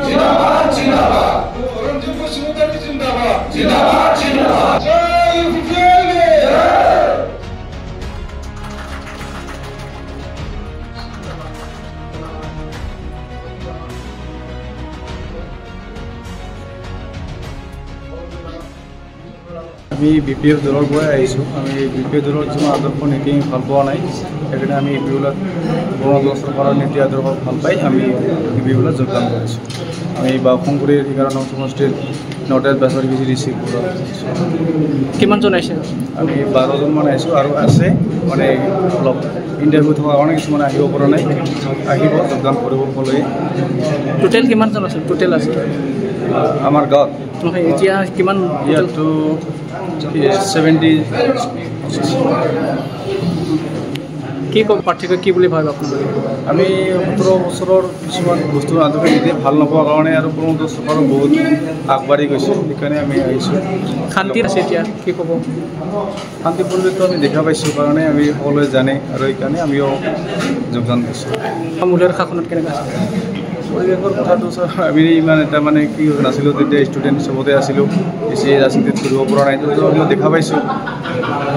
जिंदाबाद जिंदाबाद औरंगजेब सिंह जिंदाबाद जिंदाबाद जिंदाबाद जय यूपीएल আমি বিপিএফ দলৰ পৰাই আহিছোঁ। আমি বিপিএফ দলৰ কিছুমান আদৰ্শ নীতি ভাল পোৱা নাই, সেইকাৰণে আমি বিহুলত গণতন্ত্ৰ চৰকাৰৰ নীতি আদৰ্শ ভাল পাই আমি বিহুলত যোগদান কৰিছোঁ। আমি বাওশংকুৰি 11 নং সমষ্টিৰ নটাত বাছৰ বিজি ৰিচিভ কৰোঁ। কিমানজন আহিছে? আমি 12জনমান আহিছোঁ আৰু আছে মানে অলপ ইণ্টাৰভিউ থকাৰ কাৰণে কিছুমান আহিব পৰা নাই, আহিব যোগদান কৰিব ক'লে। টোটেল কিমানজন আছে? টোটেল আছে আমাৰ গাঁৱত নহয় এতিয়া কিমান? ইয়াতো 70। কি ক'ব পাৰ্থক্য কি বুলি ভাবে আপোনালোকে? আমি 17 বছৰৰ কিছুমান বস্তু আদৰ্শ নীতি ভাল নোপোৱাৰ কাৰণে আৰু গণতন্ত্ৰ চৰকাৰো বহুত আগবাঢ়ি গৈছে, সেইকাৰণে আমি আহিছোঁ। শান্তি আছে এতিয়া কি ক'ব? শান্তি পৰিৱেশটো আমি দেখা পাইছোঁ কাৰণে আমি সকলোৱে জানে আৰু সেইকাৰণে আমিও যোগদান দিছোঁ। মূলৰ শাসনত কেনেকৈ আছে পৰিৱেশৰ কথাটো আমি ইমান এটা মানে কি নাছিলোঁ, তেতিয়া ষ্টুডেণ্ট চবতে আছিলোঁ, বেছি ৰাজনীতিত কৰিব পৰা নাই, আমি দেখা পাইছোঁ।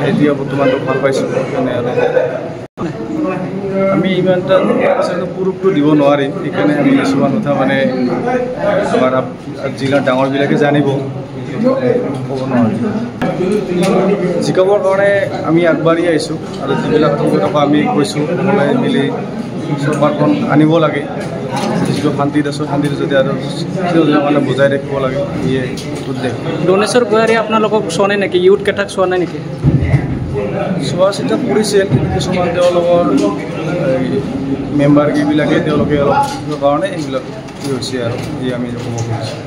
এতিয়া বৰ্তমানটো ভাল পাইছোঁ, সেইকাৰণে আৰু আমি ইমান এটা পুৰুষটো দিব নোৱাৰিম, সেইকাৰণে আমি কিছুমান কথা মানে আমাৰ জিলাৰ ডাঙৰবিলাকে জানিব ক'ব নোৱাৰিম। জিকাবৰ কাৰণে আমি আগবাঢ়ি আহিছোঁ আৰু যিবিলাক কথা আমি কৈছোঁ সকলোৱে মিলি চৰকাৰখন আনিব লাগে। যিটো শান্তিত আছোঁ, শান্তিত যদি আৰু মানে বুজাই ৰাখিব লাগে, ইয়ে উদ্দেশ। দনেশ্বৰ ভূঞাৰীয়ে আপোনালোকক চোৱা নাই নেকি? ইউথ কেইটাক চোৱা নাই নেকি? চোৱা চিতা কৰিছিল, কিছুমান তেওঁলোকৰ মেম্বাৰ কেইবিলাকে তেওঁলোকে অলপ কাৰণে এইবিলাক কি হৈছে আৰু যি আমি ক'ব খুজিছোঁ।